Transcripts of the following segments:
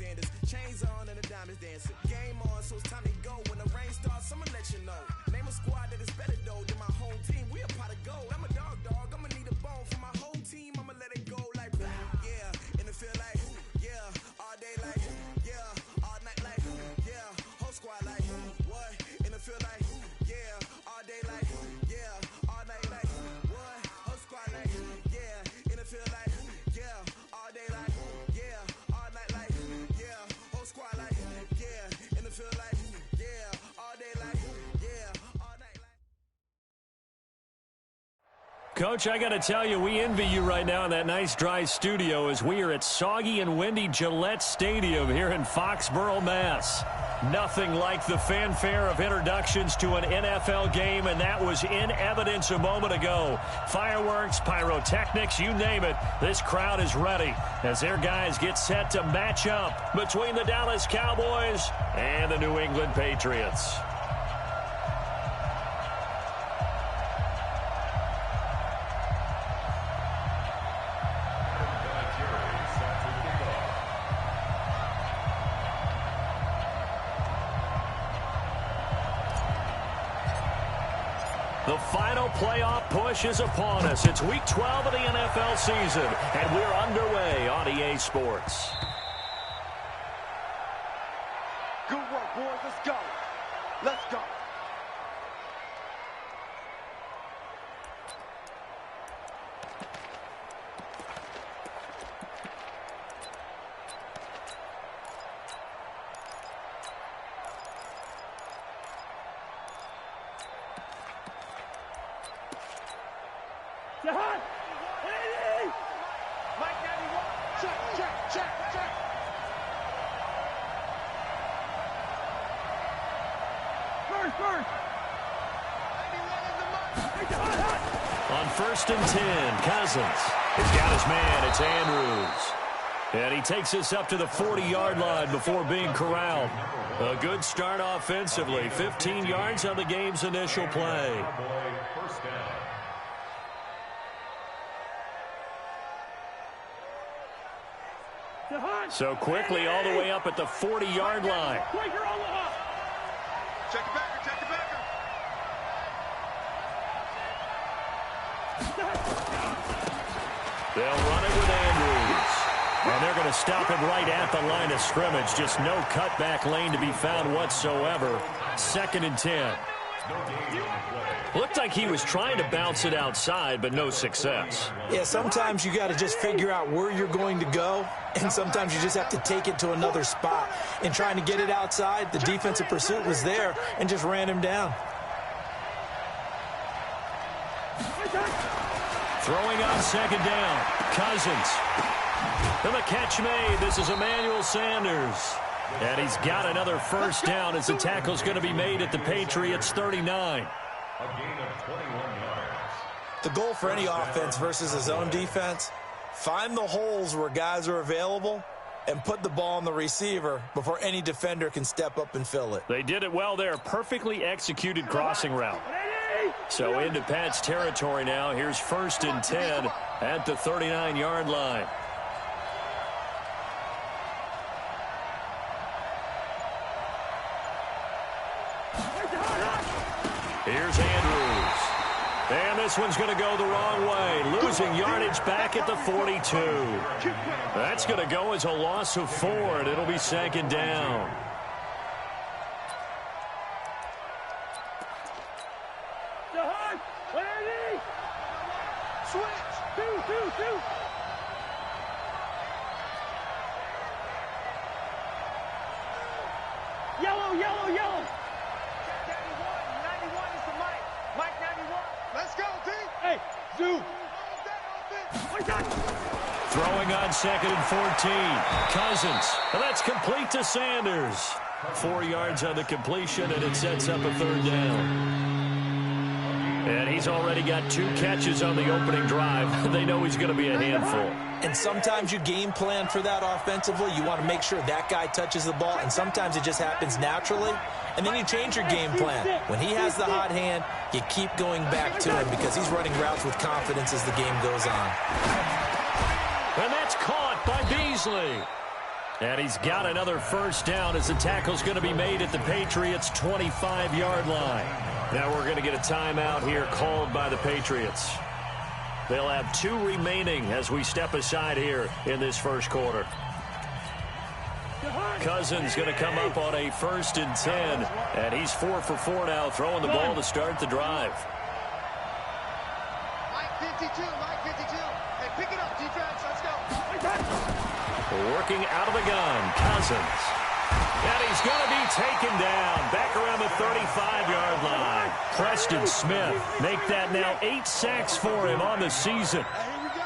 Sanders. Chains on and the diamonds dancing. Game on, so it's time to go. When the rain starts, I'ma let you know. Name a squad that is better though than my home team. We a pot of gold. I'm a dog. I'ma need a bone for my whole team. I'ma let it go like, yeah. In the field like, yeah. All day like, yeah. All night like, yeah. Whole squad like, what? In the field like, yeah. All day like, yeah. All night like, what? Whole squad like, yeah. In the field like, yeah. All day like, yeah. All night like, yeah. Whole squad like, yeah. In the field like, yeah. All day like, yeah. All night like. Coach, I got to tell you, we envy you right now in that nice dry studio as we are at soggy and windy Gillette Stadium here in Foxborough, Mass. Nothing like the fanfare of introductions to an NFL game, and that was in evidence a moment ago. Fireworks, pyrotechnics, you name it. This crowd is ready as their guys get set to match up between the Dallas Cowboys and the New England Patriots. The final playoff push is upon us. It's Week 12 of the NFL season, and we're underway on EA Sports. Good work, boys. Let's go. Let's go. On 1st and 10, Cousins has got his man. It's Andrews. And he takes us up to the 40-yard line before being corralled. A good start offensively. 15 yards on the game's initial play. So quickly all the way up at the 40-yard line. Check it back. Check it back. They'll run it with Andrews. And they're going to stop it right at the line of scrimmage. Just no cutback lane to be found whatsoever. 2nd and 10. Looked like he was trying to bounce it outside, but no success. Yeah, sometimes you got to just figure out where you're going to go, and sometimes you just have to take it to another spot. And trying to get it outside, the defensive pursuit was there and just ran him down. Throwing on 2nd down, Cousins. And the catch made. This is Emmanuel Sanders. And he's got another 1st down as the tackle's going to be made at the Patriots' 39. A gain of 21 yards. The goal for any offense versus a zone defense, find the holes where guys are available and put the ball on the receiver before any defender can step up and fill it. They did it well there. Perfectly executed crossing route. So into Pat's territory now. Here's 1st and 10 at the 39-yard line. Here's Andrews. And this one's going to go the wrong way. Losing yardage back at the 42. That's going to go as a loss of 4, and it'll be 2nd down. Yellow. 91 is the Mike. Mike 91. Let's go, D. Hey, Zoo. Throwing on 2nd and 14. Cousins. And that's complete to Sanders. 4 yards on the completion, and it sets up a 3rd down. And he's already got 2 catches on the opening drive. They know he's going to be a handful. And sometimes you game plan for that offensively. You want to make sure that guy touches the ball, and sometimes it just happens naturally. And then you change your game plan. When he has the hot hand, you keep going back to him because he's running routes with confidence as the game goes on. And that's caught by Beasley. And he's got another first down as the tackle's going to be made at the Patriots' 25-yard line. Now we're going to get a timeout here called by the Patriots. They'll have 2 remaining as we step aside here in this first quarter. Cousins going to come up on a 1st and 10. And he's 4 for 4 now, throwing the ball to start the drive. Mike 52. Hey, pick it up, defense. Let's go. Working out of the gun, Cousins. And he's going to be taken down back around the 35-yard line. Preston Smith make that now 8 sacks for him on the season. Here we go.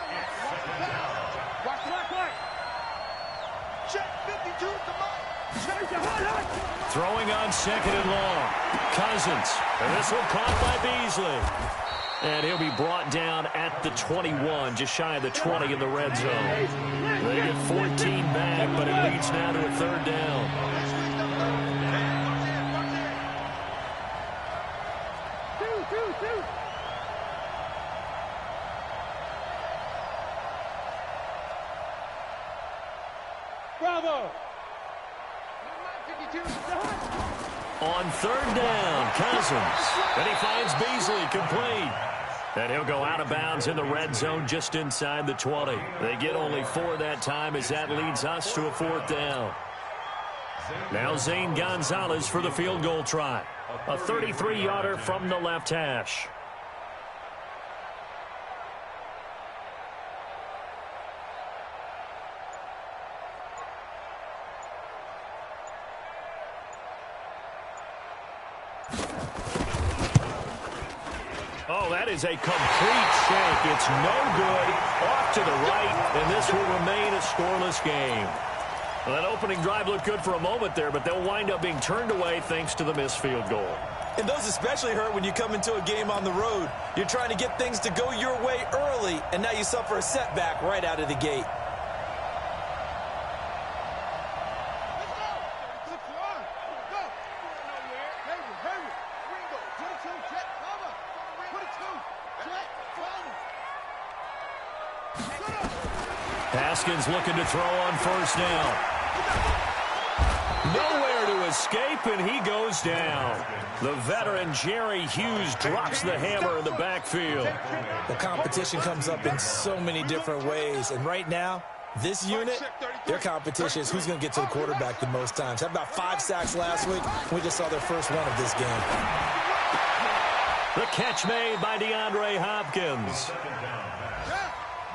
Watch. Check 52, come on. Throwing on 2nd and long. Cousins. And this one caught by Beasley. And he'll be brought down at the 21, just shy of the 20 in the red zone. They get 14 back, but it leads now to a 3rd down. Bravo. On 3rd down, Cousins. And he finds Beasley complete. And he'll go out of bounds in the red zone just inside the 20. They get only 4 that time as that leads us to a 4th down. Now Zane Gonzalez for the field goal try. A 33-yarder from the left hash. Oh, that is a complete shank. It's no good. Off to the right, and this will remain a scoreless game. Well, that opening drive looked good for a moment there, but they'll wind up being turned away thanks to the missed field goal. And those especially hurt when you come into a game on the road. You're trying to get things to go your way early, and now you suffer a setback right out of the gate. Haskins looking to throw on 1st down. Nowhere to escape, and he goes down. The veteran Jerry Hughes drops the hammer in the backfield. The competition comes up in so many different ways, and right now, this unit, their competition is who's going to get to the quarterback the most times. Had about 5 sacks last week. We just saw their first one of this game. The catch made by DeAndre Hopkins.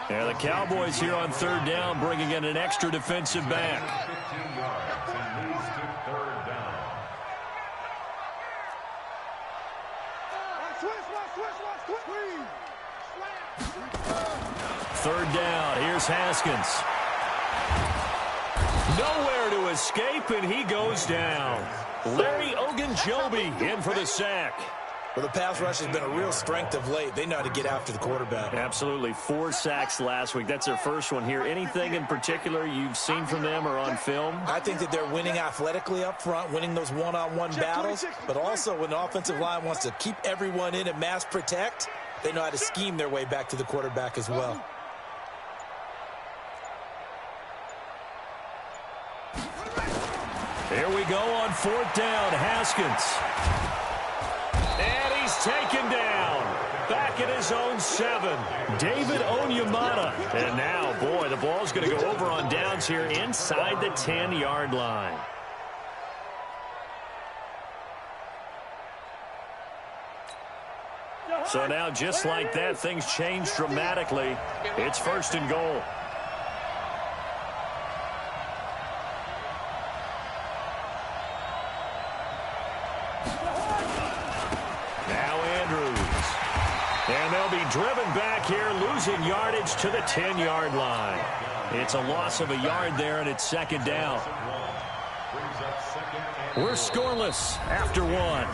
And the Cowboys here on 3rd down, bringing in an extra defensive back. 15 yards and moves to 3rd down. Third down, here's Haskins. Nowhere to escape, and he goes down. Larry Ogunjobi in for the sack. Well, the pass rush has been a real strength of late. They know how to get after the quarterback. Absolutely. 4 sacks last week. That's their first one here. Anything in particular you've seen from them or on film? I think that they're winning athletically up front, winning those one-on-one battles, but also when the offensive line wants to keep everyone in and mass protect, they know how to scheme their way back to the quarterback as well. Here we go on 4th down. Haskins. And he's taken down. Back at his own 7. David Onyemata. And now, boy, the ball's going to go over on downs here inside the 10-yard line. So now, just like that, things change dramatically. It's 1st and goal. And they'll be driven back here, losing yardage to the 10-yard line. It's a loss of a yard there, and it's 2nd down. We're scoreless after 1.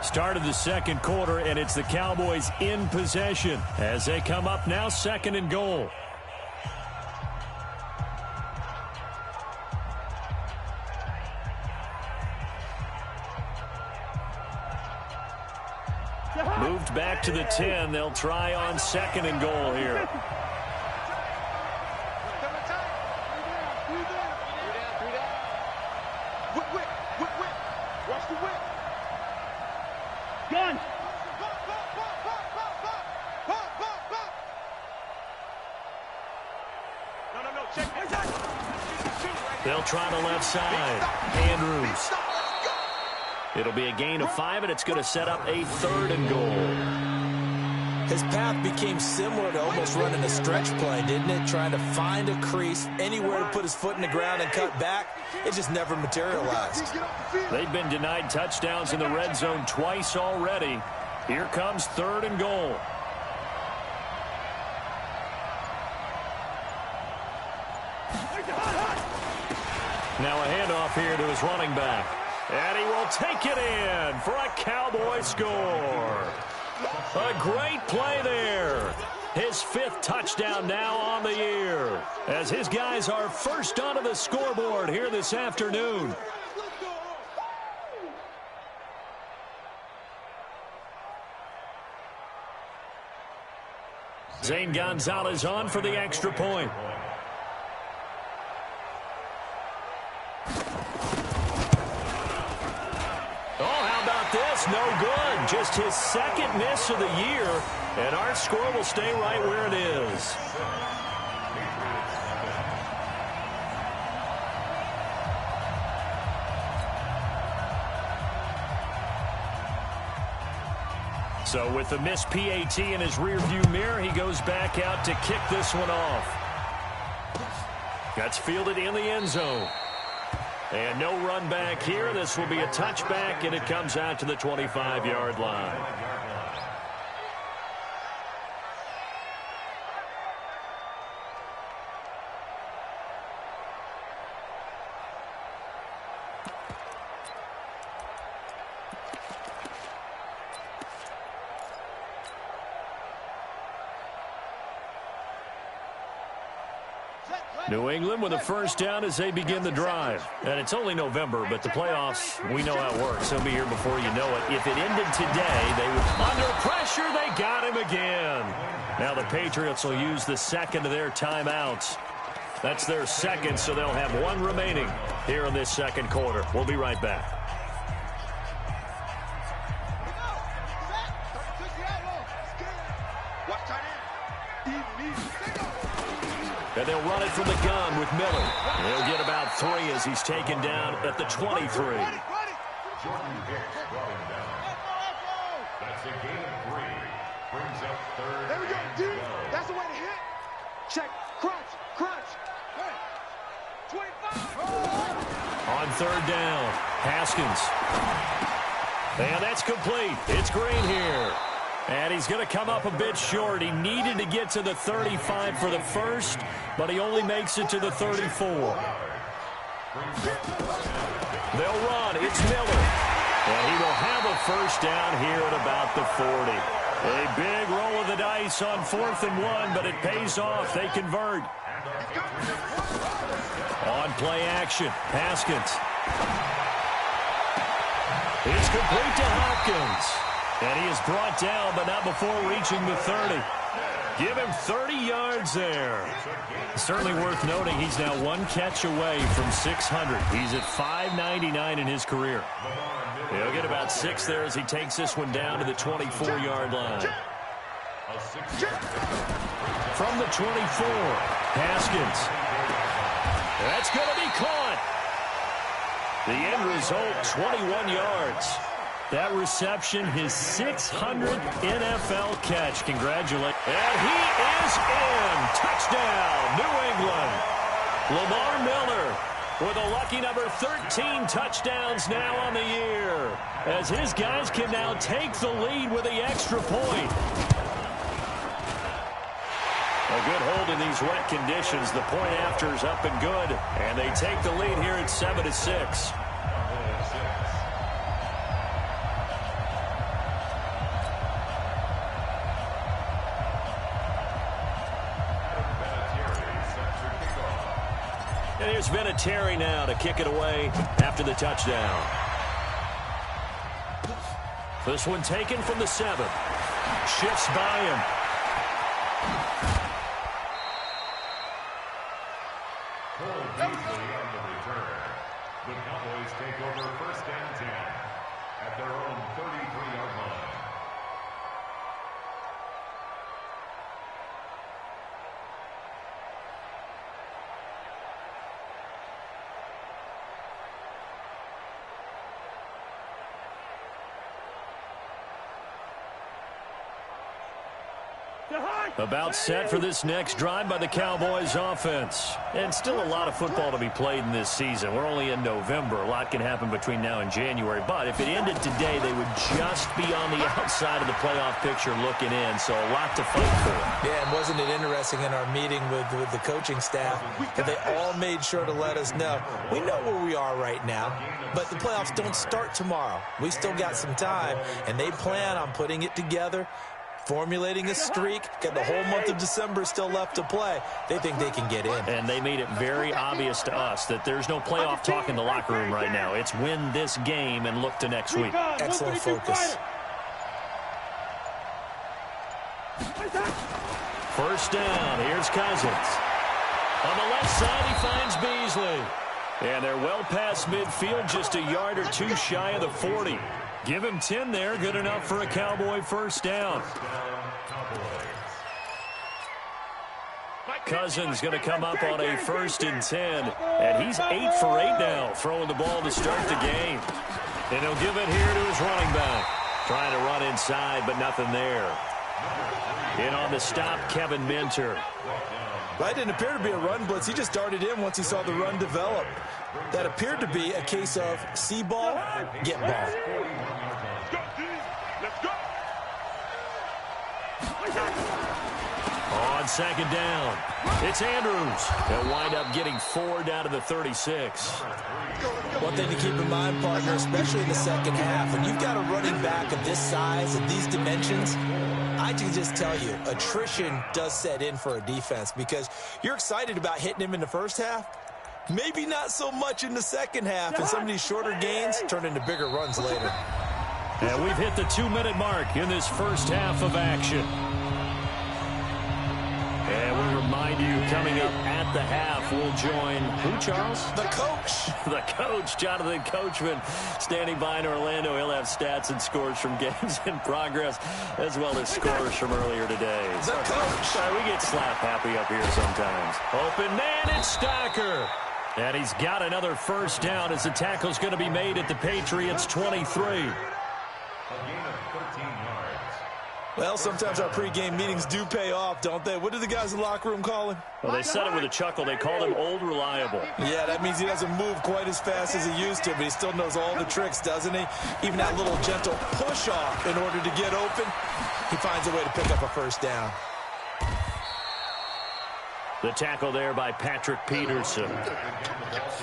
Start of the 2nd quarter, and it's the Cowboys in possession as they come up now 2nd and goal. Moved back to the 10. They'll try on 2nd and goal here. They'll try the left side. Andrews. It'll be a gain of 5, and it's going to set up a 3rd and goal. His path became similar to almost running a stretch play, didn't it? Trying to find a crease, anywhere to put his foot in the ground and cut back. It just never materialized. They've been denied touchdowns in the red zone twice already. Here comes 3rd and goal. Now a handoff here to his running back. And he will take it in for a Cowboy score. A great play there. His 5th touchdown now on the year, as his guys are first onto the scoreboard here this afternoon. Zane Gonzalez on for the extra point. No good. Just his 2nd miss of the year, and our score will stay right where it is. So with the missed PAT in his rearview mirror, he goes back out to kick this one off. That's fielded in the end zone. And no run back here. This will be a touchback, and it comes out to the 25-yard line. New England with a first down as they begin the drive. And it's only November, but the playoffs, we know how it works. They'll be here before you know it. If it ended today, they would under pressure. They got him again. Now the Patriots will use the 2nd of their timeouts. That's their 2nd, so they'll have 1 remaining here in this 2nd quarter. We'll be right back. And they'll run it from the gun with Miller. He'll get about 3 as he's taken down at the 23. Jordan Hicks brought him down. That's a gain of 3. Brings up 3rd. There we go, dude. That's the way to hit. Check. Crunch. Crunch. 25. On 3rd down, Haskins. And that's complete. It's Green here. And he's going to come up a bit short. He needed to get to the 35 for the first, but he only makes it to the 34. They'll run. It's Miller. And he will have a first down here at about the 40. A big roll of the dice on 4th and 1, but it pays off. They convert. On play action, Haskins. It's complete to Hopkins. And he is brought down, but not before reaching the 30. Give him 30 yards there. Certainly worth noting he's now 1 catch away from 600. He's at 599 in his career. He'll get about 6 there as he takes this one down to the 24-yard line. From the 24, Haskins. That's going to be caught. The end result, 21 yards. That reception, his 600th NFL catch. Congratulations. And he is in. Touchdown, New England. Lamar Miller with a lucky number 13 touchdowns now on the year, as his guys can now take the lead with the extra point. A good hold in these wet conditions. The point after is up and good, and they take the lead here at 7-6. And here's Vinatieri now to kick it away after the touchdown. This one taken from the 7. Shifts by him. Cole Beasley on the return. The Cowboys take over 1st and 10 at their own 33-yard line. About set for this next drive by the Cowboys offense. And still a lot of football to be played in this season. We're only in November. A lot can happen between now and January. But if it ended today, they would just be on the outside of the playoff picture looking in. So a lot to fight for. Yeah, and wasn't it interesting in our meeting with the coaching staff that they all made sure to let us know, we know where we are right now, but the playoffs don't start tomorrow. We still got some time, and they plan on putting it together, formulating a streak, got the whole month of December still left to play. They think they can get in. And they made it very obvious to us that there's no playoff talk in the locker room right now. It's win this game and look to next week. Excellent focus. First down, here's Cousins. On the left side, he finds Beasley. And they're well past midfield, just a yard or two shy of the 40. Give him 10 there, good enough for a Cowboy first down. Cousins going to come up on a 1st and 10. And he's 8 for 8 now, throwing the ball to start the game. And he'll give it here to his running back. Trying to run inside, but nothing there. In on the stop, Kevin Minter. That didn't appear to be a run blitz. He just darted in once he saw the run develop. That appeared to be a case of see ball, get ball. On second down, it's Andrews. They'll wind up getting 4 down to the 36. One thing to keep in mind, partner, especially in the second half, when you've got a running back of this size and these dimensions, I can just tell you, attrition does set in for a defense because you're excited about hitting him in the first half. Maybe not so much in the second half, and some of these shorter gains turn into bigger runs later. And we've hit the 2-minute mark in this first half of action. And we remind you, coming up at the half, we'll join who, Charles? The coach. The coach, Jonathan Coachman, standing by in Orlando. He'll have stats and scores from games in progress, as well as scores from earlier today. The coach. Sorry, we get slap happy up here sometimes. Open man, it's Stacker. And he's got another first down as the tackle's going to be made at the Patriots' 23. Well, sometimes our pregame meetings do pay off, don't they? What do the guys in the locker room call him? Well, they said it with a chuckle. They called him Old Reliable. Yeah, that means he doesn't move quite as fast as he used to, but he still knows all the tricks, doesn't he? Even that little gentle push-off in order to get open, he finds a way to pick up a first down. The tackle there by Patrick Peterson.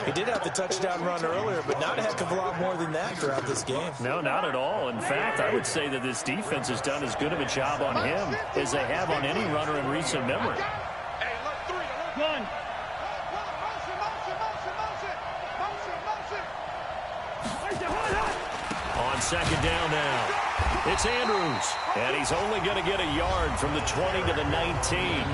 He did have the touchdown run earlier, but not a heck of a lot more than that throughout this game. No, not at all. In fact, I would say that this defense has done as good of a job on him as they have on any runner in recent memory. On second down now, it's Andrews, and he's only going to get a yard from the 20 to the 19.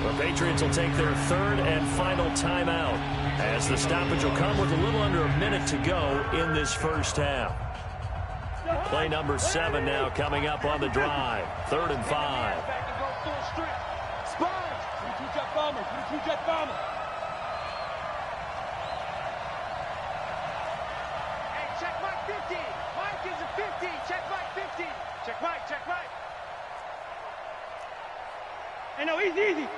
The Patriots will take their 3rd and final timeout as the stoppage will come with a little under a minute to go in this first half. Play number 7 now coming up on the drive. 3rd and 5. Hey, check Mike 50. Mike is a 50. Check Mike 50. Check Mike, check Mike. Hey, no, easy.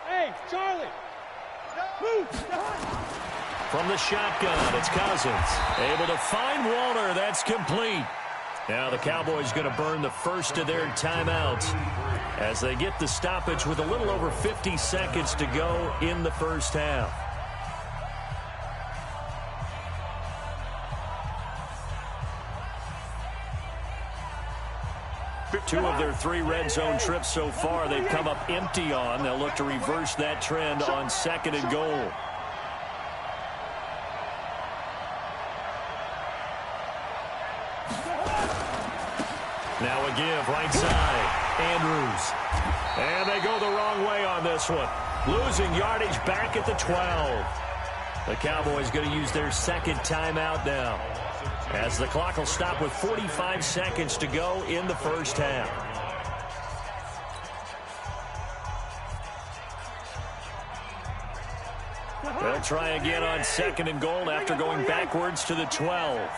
Hey, Charlie. Move. From the shotgun, it's Cousins. Able to find Walter. That's complete. Now the Cowboys going to burn the first of their timeouts as they get the stoppage with a little over 50 seconds to go in the first half. Two of their 3 red zone trips so far, they've come up empty on. They'll look to reverse that trend on 2nd and goal. Now a give right side. Andrews. And they go the wrong way on this one. Losing yardage back at the 12. The Cowboys going to use their 2nd timeout now, as the clock will stop with 45 seconds to go in the first half. They'll try again on 2nd and goal after going backwards to the 12.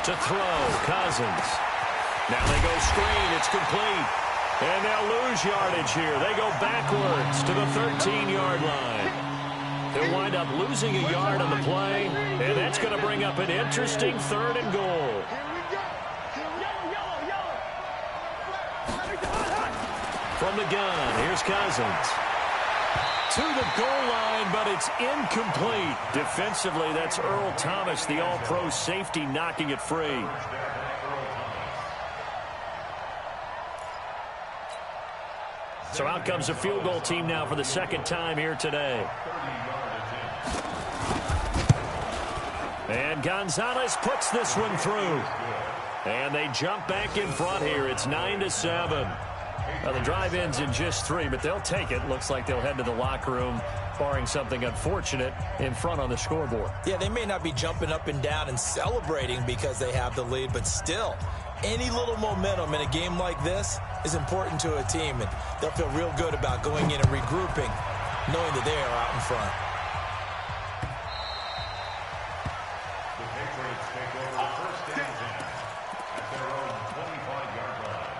To throw, Cousins. Now they go screen. It's complete. And they'll lose yardage here. They go backwards to the 13-yard line. They'll wind up losing a yard on the play, and that's going to bring up an interesting 3rd and goal. From the gun, here's Cousins. To the goal line, but it's incomplete. Defensively, that's Earl Thomas, the all-pro safety, knocking it free. So out comes a field goal team now for the 2nd time here today. And Gonzalez puts this one through. And they jump back in front here. It's 9-7. Now the drive ends in just 3, but they'll take it. Looks like they'll head to the locker room, barring something unfortunate, in front on the scoreboard. Yeah, they may not be jumping up and down and celebrating because they have the lead, but still, any little momentum in a game like this is important to a team, and they'll feel real good about going in and regrouping, knowing that they are out in front. The Patriots take over first and 10 at their own 25-yard line.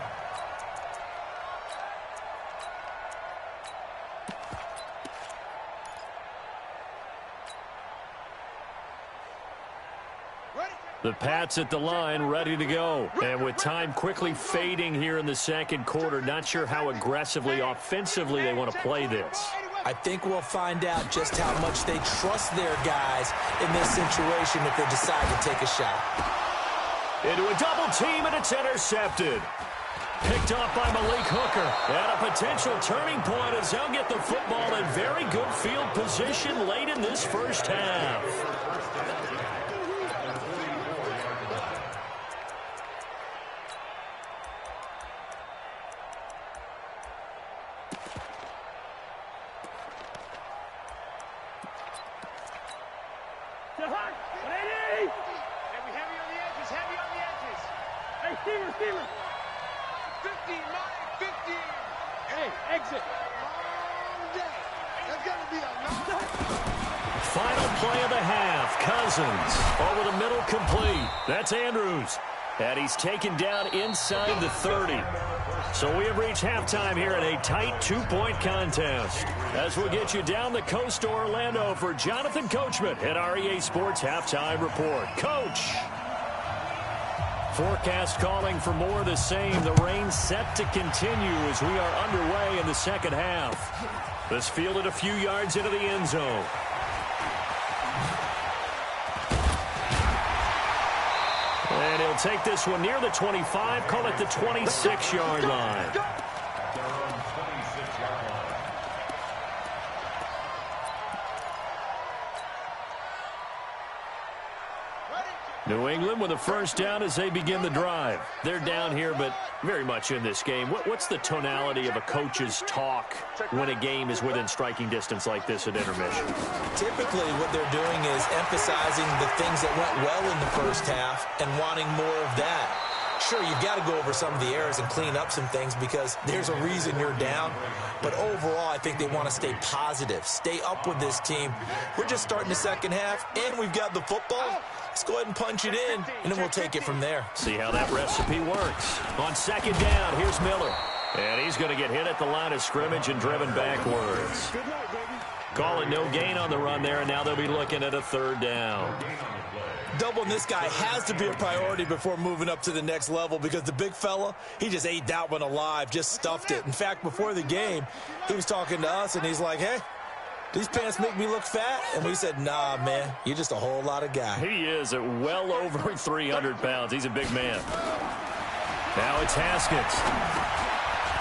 The Pats at the line, ready to go. And with time quickly fading here in the 2nd quarter, not sure how aggressively, offensively they want to play this. I think we'll find out just how much they trust their guys in this situation if they decide to take a shot. Into a double team, and it's intercepted. Picked off by Malik Hooker. And a potential turning point as they'll get the football in very good field position late in this first half. Final play of the half. Cousins over the middle, complete. That's Andrews. And he's taken down inside the 30. So we have reached halftime here in a tight 2-point contest. As we'll get you down the coast to Orlando for Jonathan Coachman at our EA Sports Halftime Report. Coach. Forecast calling for more of the same. The rain set to continue as we are underway in the 2nd half. This fielded a few yards into the end zone. And he'll take this one near the 25, call it the 26-yard line. New England with a first down as they begin the drive. They're down here, but very much in this game. What's the tonality of a coach's talk when a game is within striking distance like this at intermission? Typically, what they're doing is emphasizing the things that went well in the first half and wanting more of that. Sure, you've got to go over some of the errors and clean up some things because there's a reason you're down. But overall, I think they want to stay positive, stay up with this team. We're just starting the 2nd half, and we've got the football. Let's go ahead and punch it in, and then we'll take it from there. See how that recipe works. On 2nd down, here's Miller. And he's going to get hit at the line of scrimmage and driven backwards. Calling no gain on the run there, and now they'll be looking at a 3rd down. Doubling this guy has to be a priority before moving up to the next level because the big fella, he just ate that one alive, just stuffed it. In fact, before the game, he was talking to us, and he's like, hey, these pants make me look fat? And we said, nah, man, you're just a whole lot of guy. He is at well over 300 pounds. He's a big man. Now it's Haskins.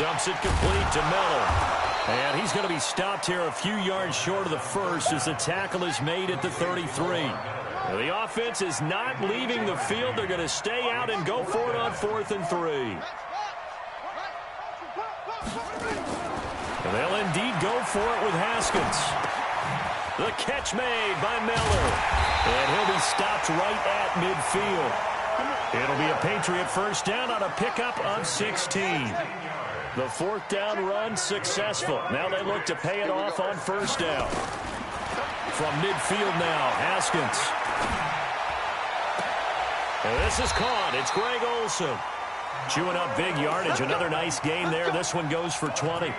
Dumps it complete to Miller. And he's going to be stopped here a few yards short of the first as the tackle is made at the 33. Now, the offense is not leaving the field. They're going to stay out and go for it on 4th and 3. And they'll indeed go for it with Haskins. The catch made by Miller. And he'll be stopped right at midfield. It'll be a Patriot first down on a pickup of 16. The 4th down run successful. Now they look to pay it off on 1st down. From midfield now, Haskins. And this is caught. It's Greg Olsen. Chewing up big yardage. Another nice gain there. This one goes for 20.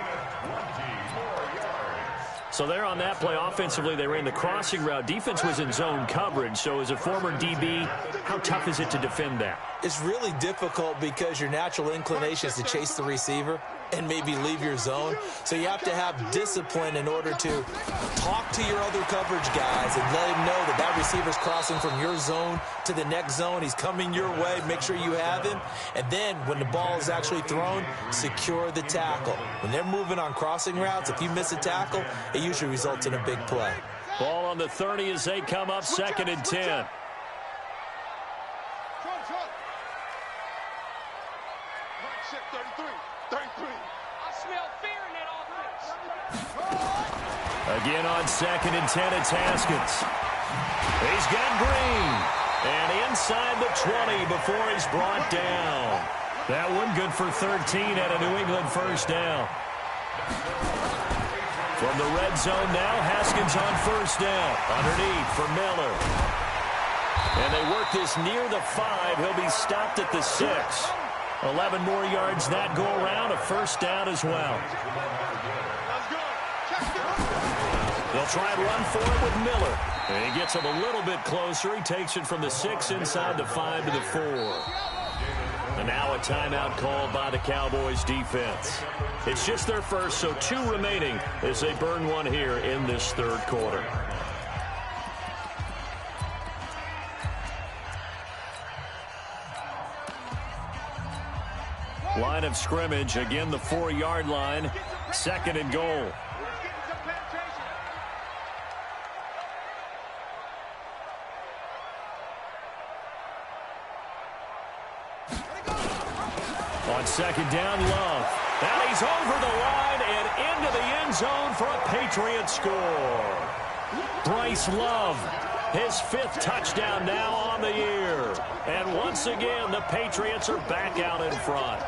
So there on that play, offensively, they ran the crossing route. Defense was in zone coverage. So as a former DB, how tough is it to defend that? It's really difficult because your natural inclination is to chase the receiver and maybe leave your zone. So you have to have discipline in order to talk to your other coverage guys and let him know that that receiver's crossing from your zone to the next zone. He's coming your way. Make sure you have him. And then when the ball is actually thrown, secure the tackle. When they're moving on crossing routes, if you miss a tackle, it usually results in a big play. Ball on the 30 as they come up 2nd and 10. Again on 2nd and 10, it's Haskins. He's got Green. And inside the 20 before he's brought down. That one good for 13 at a New England first down. From the red zone now, Haskins on first down. Underneath for Miller. And they work this near the 5. He'll be stopped at the 6. 11 more yards that go around, a first down as well. They'll try and run for it with Miller. And he gets him a little bit closer. He takes it from the 6 inside the 5 to the 4. And now a timeout called by the Cowboys defense. It's just their first, so 2 remaining as they burn one here in this third quarter. Line of scrimmage, again the 4-yard line, 2nd and goal. On 2nd down, Love. And he's over the line and into the end zone for a Patriot score. Bryce Love, his 5th touchdown now on the year. And once again, the Patriots are back out in front.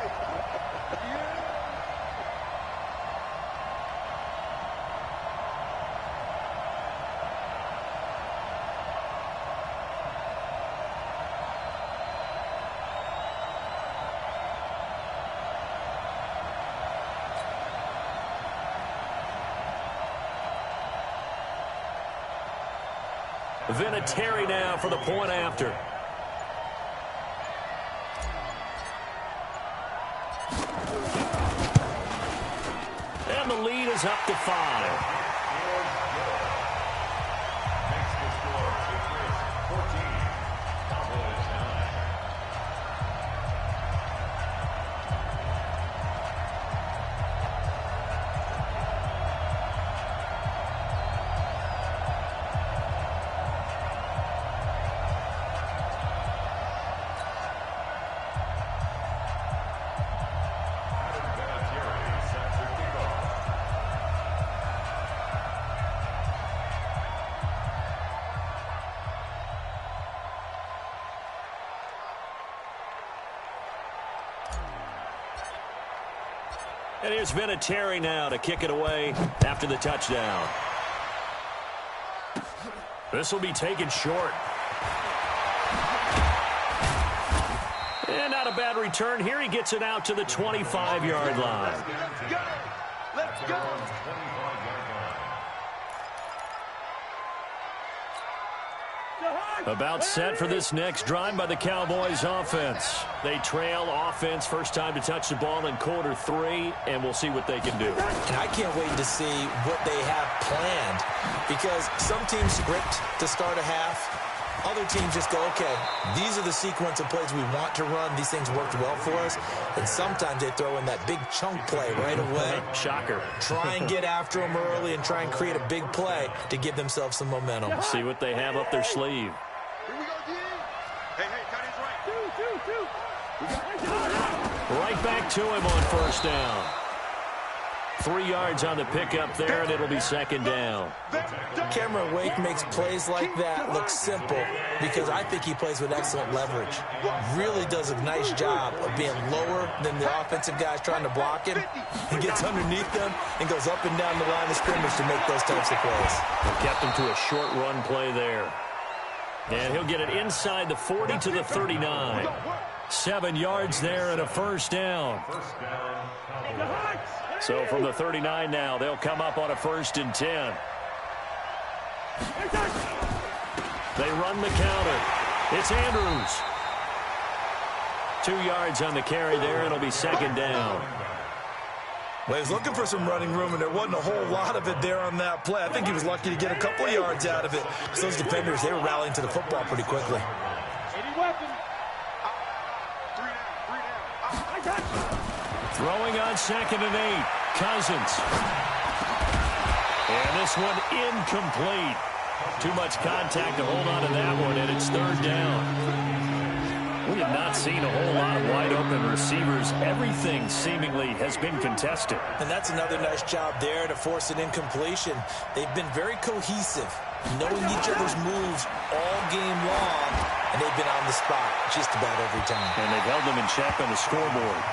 Vinatieri now for the point after. And the lead is up to 5. And here's Vinatieri now to kick it away after the touchdown. This will be taken short. And not a bad return here. He gets it out to the 25-yard line. Let's go. About set for this next drive by the Cowboys offense. They trail offense, first time to touch the ball in quarter 3, and we'll see what they can do. And I can't wait to see what they have planned, because some teams script to start a half. Other teams just go, okay, these are the sequence of plays we want to run. These things worked well for us. And sometimes they throw in that big chunk play right away. Shocker. Try and get after them early and try and create a big play to give themselves some momentum. See what they have up their sleeve. Right back to him on first down. 3 yards on the pickup there, and it'll be second down. Cameron Wake makes plays like that look simple because I think he plays with excellent leverage. Really does a nice job of being lower than the offensive guys trying to block him. He gets underneath them and goes up and down the line of scrimmage to make those types of plays. And kept him to a short run play there. And he'll get it inside the 40 to the 39. 7 yards there and a first down. So from the 39 now, they'll come up on a 1st and 10. They run the counter. It's Andrews. 2 yards on the carry there. It'll be 2nd down. Well, he was looking for some running room, and there wasn't a whole lot of it there on that play. I think he was lucky to get a couple of yards out of it. So those defenders, they were rallying to the football pretty quickly. Throwing on 2nd and 8. Cousins. And this one incomplete. Too much contact to hold on to that one, and it's 3rd down. We have not seen a whole lot of wide-open receivers. Everything seemingly has been contested. And that's another nice job there to force an incompletion. They've been very cohesive, knowing each other's moves all game long, and they've been on the spot just about every time. And they've held them in check on the scoreboard.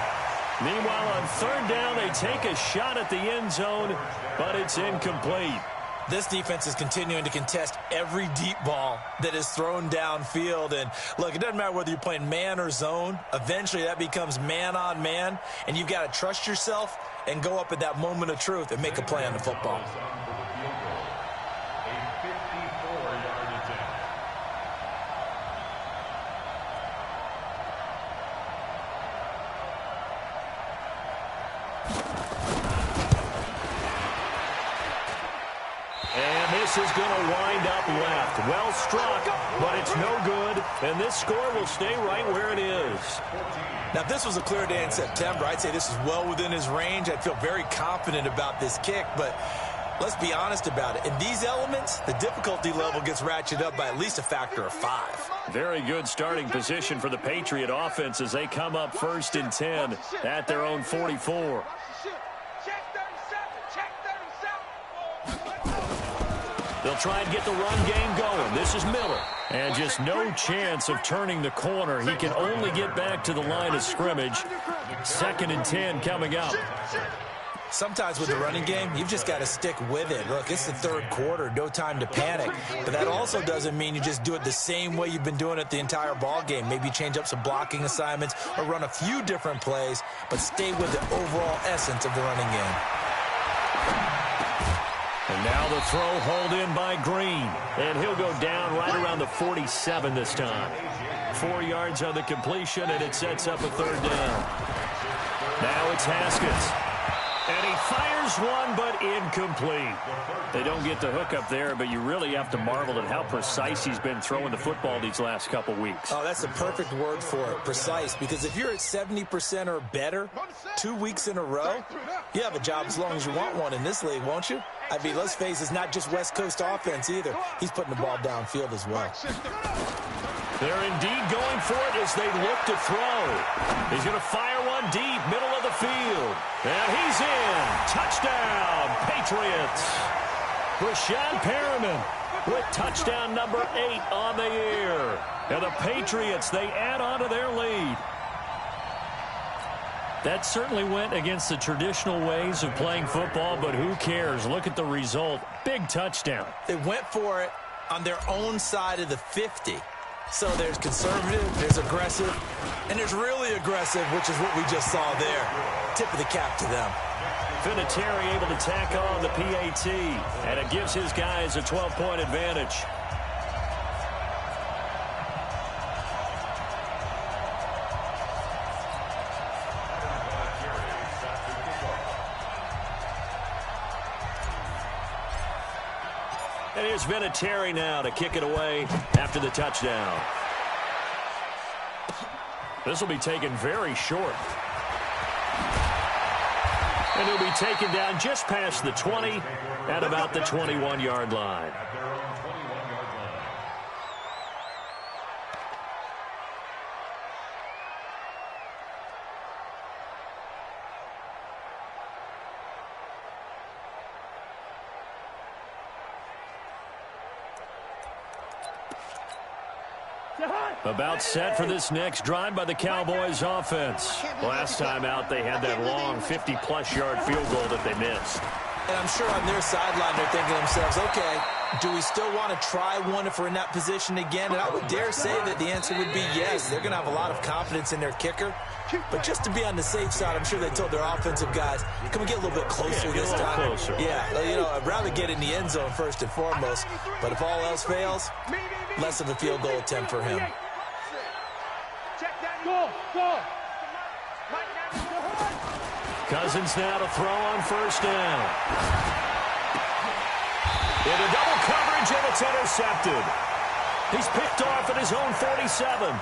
Meanwhile, on 3rd down, they take a shot at the end zone, but it's incomplete. This defense is continuing to contest every deep ball that is thrown downfield. And, look, it doesn't matter whether you're playing man or zone. Eventually, that becomes man-on-man, and you've got to trust yourself and go up at that moment of truth and make a play on the football. This is going to wind up left. Well struck, but it's no good. And this score will stay right where it is. Now, if this was a clear day in September, I'd say this is well within his range. I'd feel very confident about this kick, but let's be honest about it. In these elements, the difficulty level gets ratcheted up by at least a factor of 5. Very good starting position for the Patriot offense as they come up 1st and 10 at their own 44. They'll try and get the run game going. This is Miller. And just no chance of turning the corner. He can only get back to the line of scrimmage. 2nd and 10 coming up. Sometimes with the running game, you've just got to stick with it. Look, it's the 3rd quarter, no time to panic. But that also doesn't mean you just do it the same way you've been doing it the entire ball game. Maybe change up some blocking assignments or run a few different plays, but stay with the overall essence of the running game. And now the throw hauled in by Green. And he'll go down right around the 47 this time. 4 yards on the completion, and it sets up a 3rd down. Now it's Haskins. And he fires one, but incomplete. They don't get the hook up there, but you really have to marvel at how precise he's been throwing the football these last couple weeks. Oh, that's the perfect word for it, precise, because if you're at 70% or better 2 weeks in a row, you have a job as long as you want one in this league, won't you? I mean, let's face it, it's not just West Coast offense either. He's putting the ball downfield as well. They're indeed going for it as they look to throw. He's going to fire one deep, middle of the field. And he's in. Touchdown, Patriots. Rashad Perriman with touchdown number 8 on the year. And the Patriots, they add on to their lead. That certainly went against the traditional ways of playing football, but who cares? Look at the result. Big touchdown. They went for it on their own side of the 50. So there's conservative, there's aggressive, and there's really aggressive, which is what we just saw there. Tip of the cap to them. Vinatieri able to tack on the PAT, and it gives his guys a 12-point advantage. And here's Vinatieri now to kick it away after the touchdown. This will be taken very short. And he'll be taken down just past the 20 at about the 21-yard line. About set for this next drive by the Cowboys offense. Last time out, they had that long 50-plus yard field goal that they missed. And I'm sure on their sideline they're thinking to themselves, okay, Do we still want to try one if we're in that position again? And I would dare say that the answer would be yes. They're going to have a lot of confidence in their kicker. But just to be on the safe side, I'm sure they told their offensive guys, can we get a little bit closer this time? Closer. Yeah, you know, I'd rather get in the end zone first and foremost. But if all else fails, less of a field goal attempt for him. Cousins now to throw on first down. Into double coverage, and it's intercepted. He's picked off at his own 47.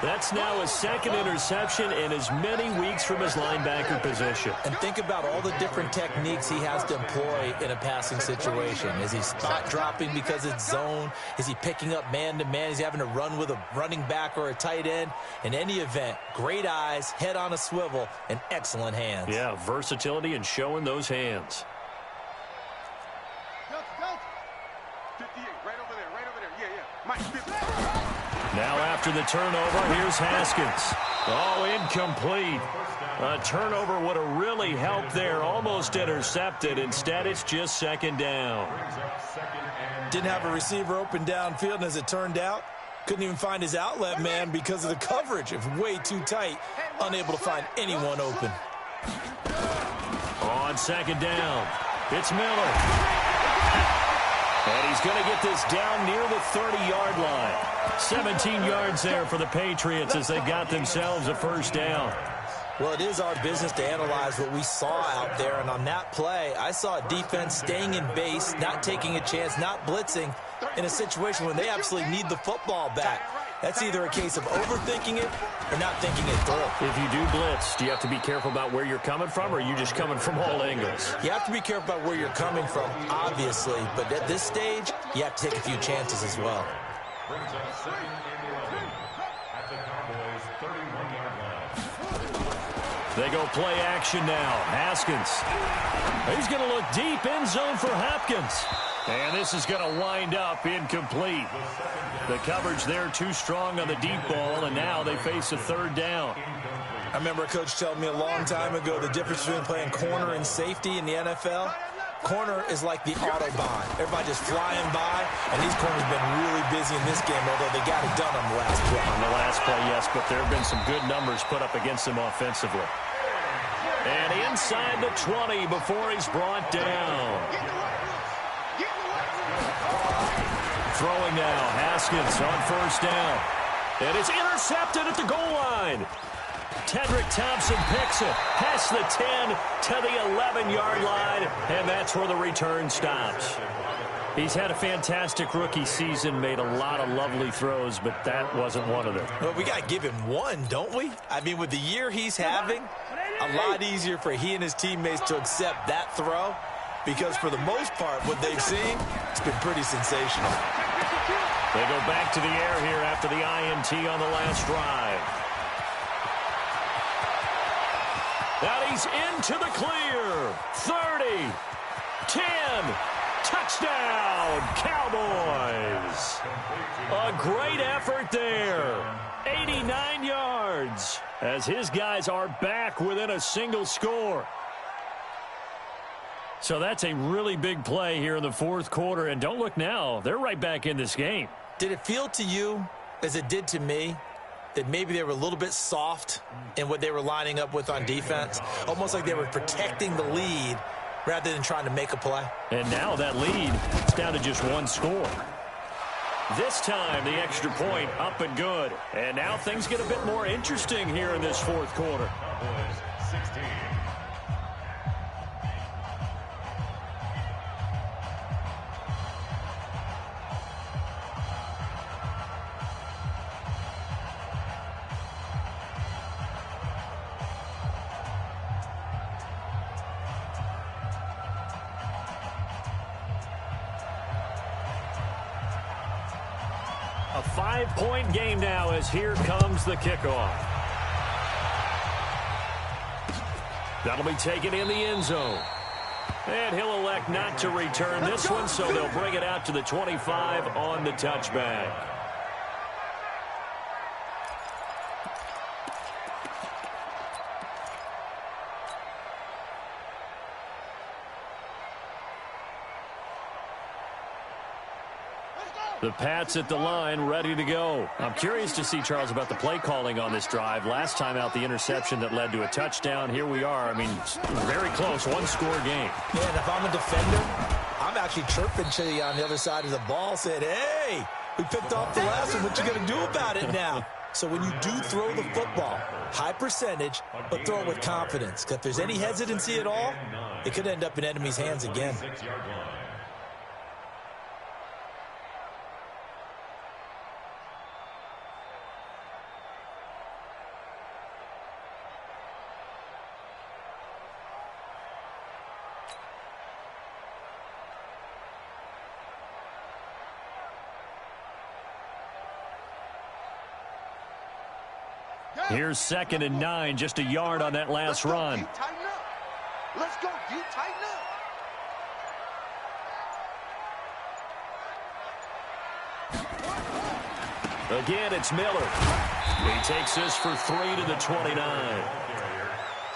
That's now his second interception in as many weeks from his linebacker position. And think about all the different techniques he has to employ in a passing situation. Is he spot dropping because it's zone? Is he picking up man-to-man? Is he having to run with a running back or a tight end? In any event, great eyes, head on a swivel, and excellent hands. Yeah, versatility and showing those hands. Now after the turnover, here's Haskins. Oh, incomplete. A turnover would have really helped there. Almost intercepted. Instead, it's just second down. Didn't have a receiver open downfield, and as it turned out, couldn't even find his outlet man because of the coverage. It was way too tight. Unable to find anyone open. On second down, it's Miller. And he's going to get this down near the 30-yard line. 17 yards there for the Patriots as they got themselves a first down. Well, it is our business to analyze what we saw out there, and on that play, I saw a defense staying in base, not taking a chance, not blitzing in a situation when they absolutely need the football back. That's either a case of overthinking it or not thinking it through. If you do blitz, do you have to be careful about where you're coming from, or are you just coming from all angles? You have to be careful about where you're coming from, obviously, but at this stage, you have to take a few chances as well. Brings up second and 11 at the Cowboys' 31-yard line. They go play action now. Haskins. He's going to look deep in zone for Hopkins. And this is going to wind up incomplete. The coverage there too strong on the deep ball, and now they face a third down. I remember a coach telling me a long time ago the difference between playing corner and safety in the NFL. Corner is like the Autobahn. Everybody just flying by, and these corners have been really busy in this game, although they got it done on the last play. On the last play, yes, but there have been some good numbers put up against him offensively. And inside the 20 before he's brought down. Throwing now, Haskins on first down. And it's intercepted at the goal line. Tedrick Thompson picks it past the 10 to the 11-yard line, and that's where the return stops. He's had a fantastic rookie season, made a lot of lovely throws, but that wasn't one of them. Well, we got to give him one, don't we? I mean, with the year he's having, a lot easier for he and his teammates to accept that throw, because for the most part, what they've seen, it's been pretty sensational. They go back to the air here after the INT on the last drive. Now he's into the clear. 30, 10, touchdown, Cowboys. A great effort there. 89 yards as his guys are back within a single score. So that's a really big play here in the fourth quarter. And don't look now, they're right back in this game. Did it feel to you, as it did to me, that maybe they were a little bit soft in what they were lining up with on defense? Almost like they were protecting the lead rather than trying to make a play. And now that lead is down to just one score. This time, the extra point up and good. And now things get a bit more interesting here in this fourth quarter. Cowboys 16. A 5-point game now as here comes the kickoff. That'll be taken in the end zone. And he'll elect not to return this one, so they'll bring it out to the 25 on the touchback. The Pats at the line, ready to go. I'm curious to see, Charles, about the play calling on this drive. Last time out, the interception that led to a touchdown. Here we are. I mean, very close, one-score game. Yeah, and if I'm a defender, I'm actually chirping to you on the other side of the ball, saying, hey, we picked off the last one. What you going to do about it now? So when you do throw the football, high percentage, but throw it with confidence. Because if there's any hesitancy at all, it could end up in enemy's hands again. Here's 2nd and 9, just a yard on that last run. Let's go, D, tighten up. Again, it's Miller. He takes this for 3 to the 29.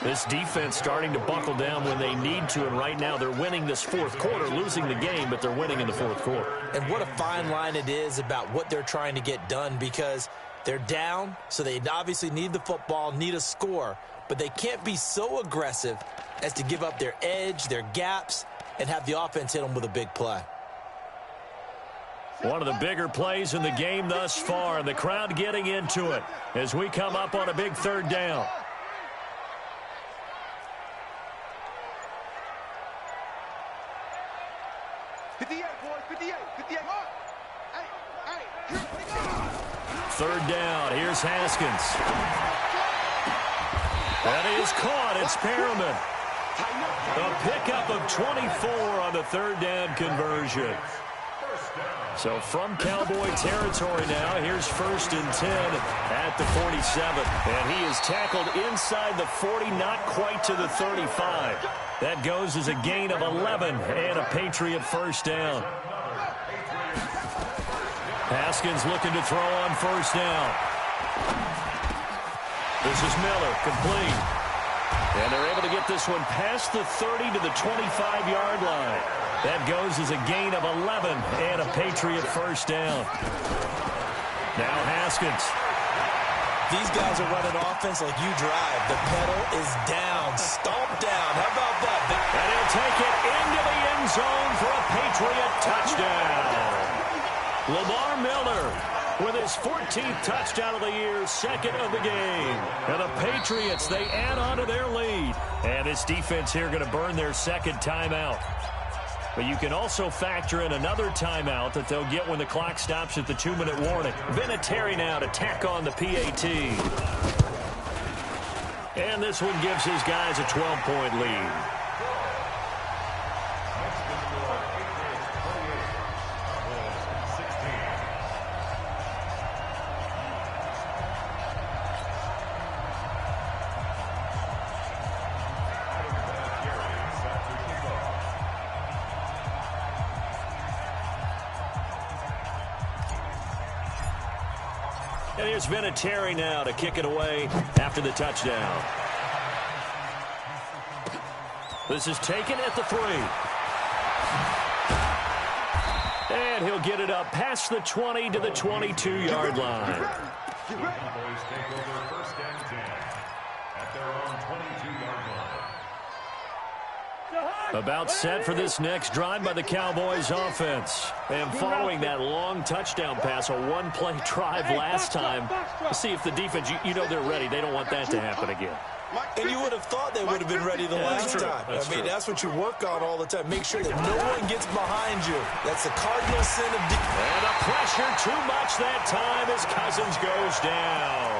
This defense starting to buckle down when they need to, and right now they're winning this fourth quarter, losing the game, but they're winning in the fourth quarter. And what a fine line it is about what they're trying to get done, because they're down, so they obviously need the football, need a score, but they can't be so aggressive as to give up their edge, their gaps, and have the offense hit them with a big play. One of the bigger plays in the game thus far, and the crowd getting into it as we come up on a big 3rd down. Third down. Here's Haskins. That is caught. It's Perriman. A pickup of 24 on the 3rd down conversion. So from Cowboy territory now, here's 1st and 10 at the 47. And he is tackled inside the 40, not quite to the 35. That goes as a gain of 11 and a Patriot 1st down. Haskins looking to throw on 1st down. This is Miller, complete. And they're able to get this one past the 30 to the 25-yard line. That goes as a gain of 11 and a Patriot 1st down. Now Haskins. These guys are running offense like you drive. The pedal is down, stomp down. How about that? And he'll take it into the end zone for a Patriot touchdown. Lamar Miller with his 14th touchdown of the year, 2nd of the game. And the Patriots, they add on to their lead. And this defense here going to burn their 2nd timeout. But you can also factor in another timeout that they'll get when the clock stops at the 2-minute warning. Vinatieri now to tack on the PAT. And this one gives his guys a 12-point lead. And here's Vinatieri now to kick it away after the touchdown. This is taken at the 3. And he'll get it up past the 20 to the 22-yard line. The Cowboys take over 1st and 10 at their own 22-yard line. About set for this next drive by the Cowboys offense. And following that long touchdown pass, a one-play drive last time, let's see if the defense, you know they're ready. They don't want that to happen again. And you would have thought they would have been ready the last time. That's what you work on all the time. Make sure that no one gets behind you. That's the cardinal sin of defense. And the pressure too much that time as Cousins goes down.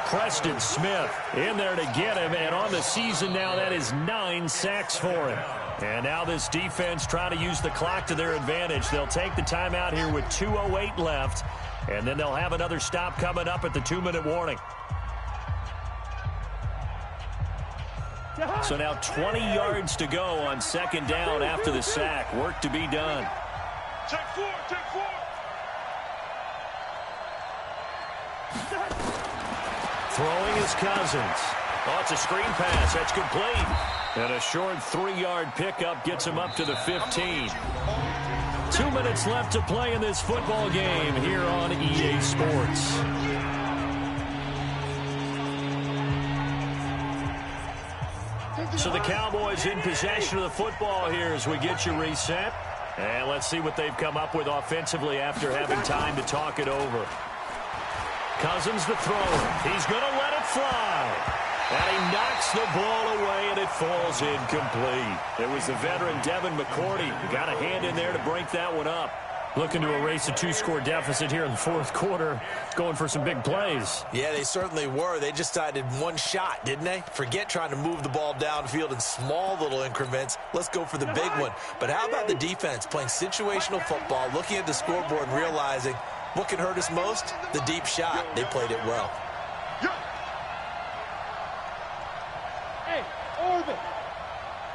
Preston Smith in there to get him, and on the season now, that is 9 sacks for him. And now this defense trying to use the clock to their advantage. They'll take the timeout here with 2:08 left, and then they'll have another stop coming up at the 2-minute warning. So now 20 yards to go on 2nd down after the sack. Work to be done. Check 4, check 4. Throwing is Cousins. Oh, it's a screen pass. That's complete. And a short 3-yard pickup gets him up to the 15. 2 minutes left to play in this football game here on EA Sports. So the Cowboys in possession of the football here as we get you reset. And let's see what they've come up with offensively after having time to talk it over. Cousins the thrower. He's going to let it fly. And he knocks the ball away, and it falls incomplete. It was the veteran Devin McCourty who got a hand in there to break that one up. Looking to erase a 2-score deficit here in the fourth quarter, going for some big plays. Yeah, they certainly were. They just decided one shot, didn't they? Forget trying to move the ball downfield in small little increments. Let's go for the big one. But how about the defense playing situational football, looking at the scoreboard and realizing what can hurt us most? The deep shot. They played it well. Hey, Orville.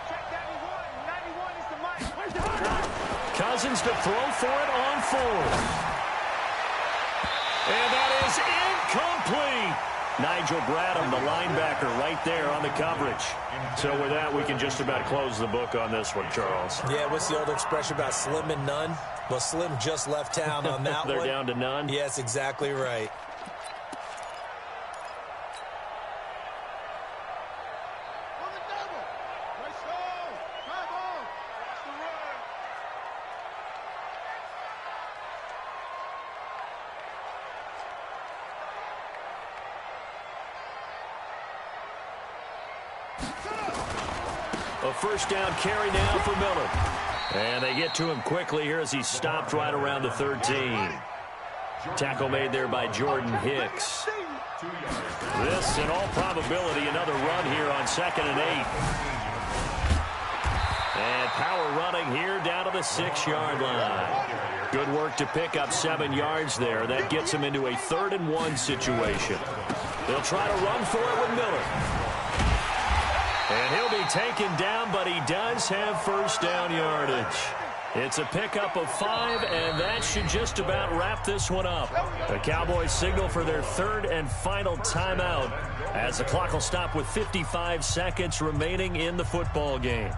Check 91. 91 is the mic. Where's the mic? Cousins to throw for it on fourth. And that is incomplete. Nigel Bradham, the linebacker, right there on the coverage. So with that, we can just about close the book on this one, Charles. Yeah, what's the old expression about slim and none? Well, Slim just left town on that They're one. down to none? Yes, exactly right. A first down carry now for Miller. And they get to him quickly here as he stopped right around the 13. Tackle made there by Jordan Hicks. This, in all probability, another run here on 2nd and 8. And power running here down to the 6-yard line. Good work to pick up 7 yards there. That gets him into a 3rd and 1 situation. They'll try to run for it with Miller. And he'll be taken down, but he does have first down yardage. It's a pickup of 5, and that should just about wrap this one up. The Cowboys signal for their 3rd and final timeout as the clock will stop with 55 seconds remaining in the football game.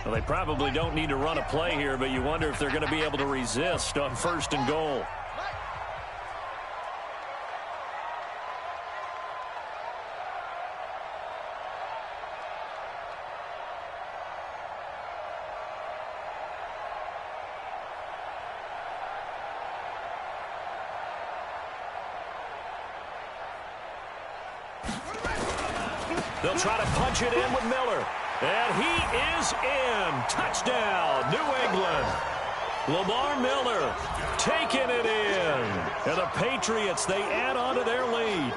Well, they probably don't need to run a play here, but you wonder if they're going to be able to resist on 1st and goal. They'll try to punch it in with Miller. And he is in. Touchdown, New England. Lamar Miller taking it in. And the Patriots, they add on to their lead.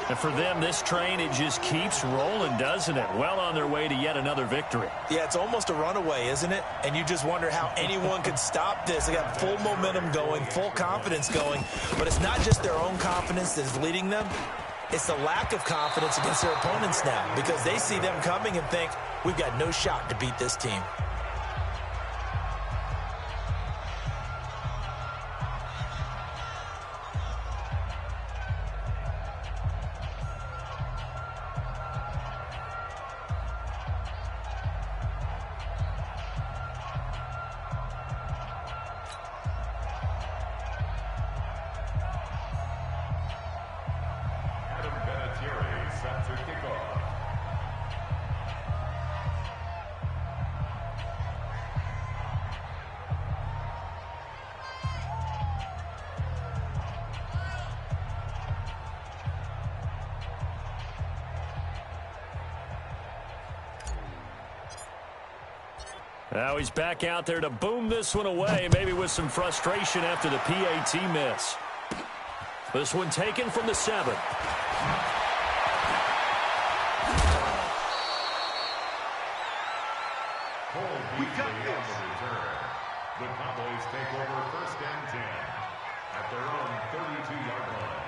And for them, this train, it just keeps rolling, doesn't it? Well on their way to yet another victory. Yeah, it's almost a runaway, isn't it? And you just wonder how anyone could stop this. They got full momentum going, full confidence going. But it's not just their own confidence that is leading them. It's the lack of confidence against their opponents now because they see them coming and think, we've got no shot to beat this team. Set to kick off. Now he's back out there to boom this one away, maybe with some frustration after the PAT miss. This one taken from the 7. We got this. The Cowboys take over 1st and 10 at their own 32-yard line.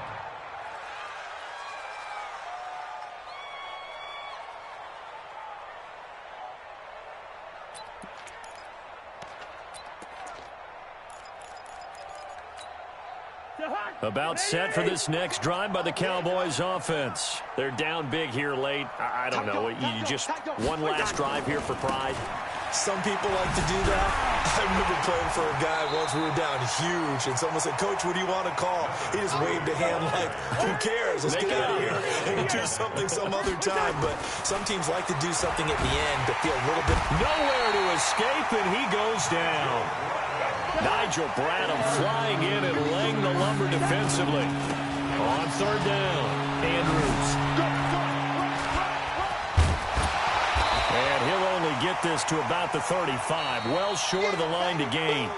About set for this next drive by the Cowboys offense. They're down big here late. I don't know. You just one last drive here for pride? Some people like to do that. I remember playing for a guy once. We were down huge, and someone said, "Coach, what do you want to call?" He just waved a hand like, "Who cares? Let's get out of here and do something some other time." But some teams like to do something at the end to feel a little bit. Nowhere to escape, and he goes down. Nigel Bradham flying in and laying the lumber defensively. On third down, Andrews. And he'll only get this to about the 35, well short of the line to gain.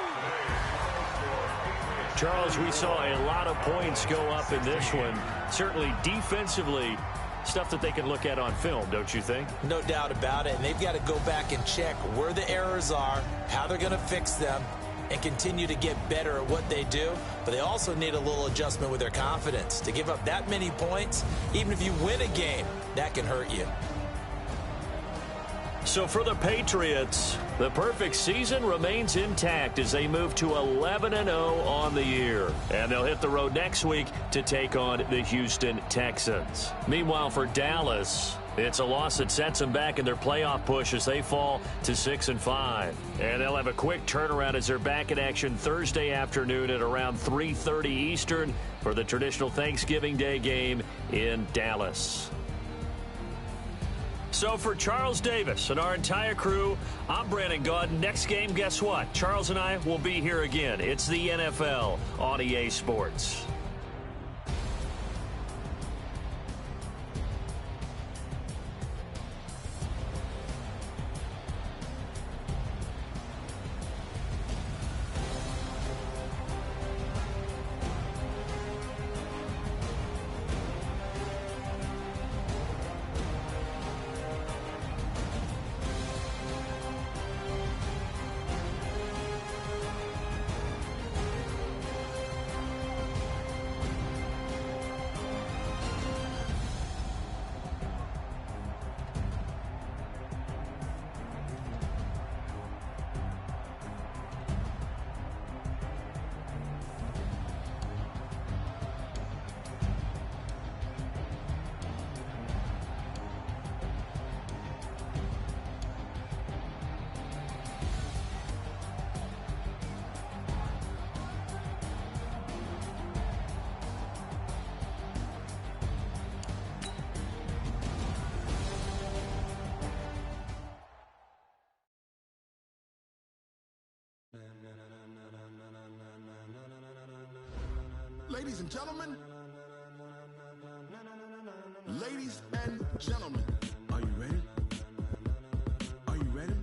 Charles, we saw a lot of points go up in this one. Certainly defensively, stuff that they can look at on film, don't you think? No doubt about it, and they've got to go back and check where the errors are, how they're going to fix them, and continue to get better at what they do. But they also need a little adjustment with their confidence. To give up that many points, even if you win a game, that can hurt you. So for the Patriots, the perfect season remains intact as they move to 11-0 on the year. And they'll hit the road next week to take on the Houston Texans. Meanwhile, for Dallas, it's a loss that sets them back in their playoff push as they fall to 6-5. And they'll have a quick turnaround as they're back in action Thursday afternoon at around 3:30 Eastern for the traditional Thanksgiving Day game in Dallas. So for Charles Davis and our entire crew, I'm Brandon Gaudin. Next game, guess what? Charles and I will be here again. It's the NFL on EA Sports. Ladies and gentlemen, are you ready? Are you ready?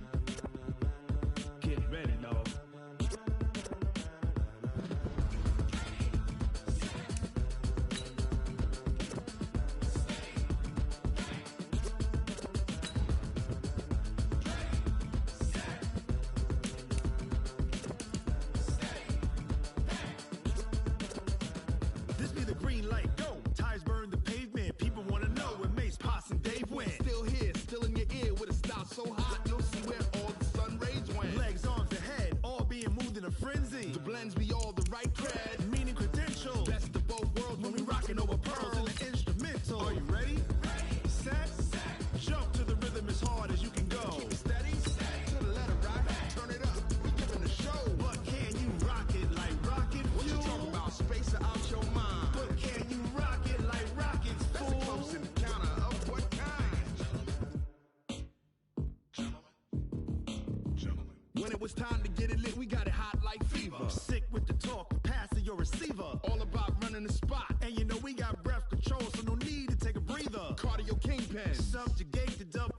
Get ready, dog. This be the green light, go. Tires burn the pavement. People want to know where Mace, Poss, and Dave went. Still here, still in your ear with a style so hot, you'll see where all the sun rays went. Legs, arms, and head, all being moved in a frenzy. The blends be all the right cred, meaning credentials. Best of both worlds when we rockin' over pearls in the instrumental. Are you ready? Set, jump to the rhythm as hard as you can go. Keep it steady, to the letter right, turn it up, we giving a show. But can you rock it like rocket fuel? What you talking about, space out your mind? But can you rock it like rockets, fool? That's a close encounter of what kind? Gentlemen. When it was time to get it lit, we got it hot like fever. Sick with the talk, passing your receiver. All about running the spot. And you know we got breath control, so no need to take a breather. Cardio kingpin, subjugate the dub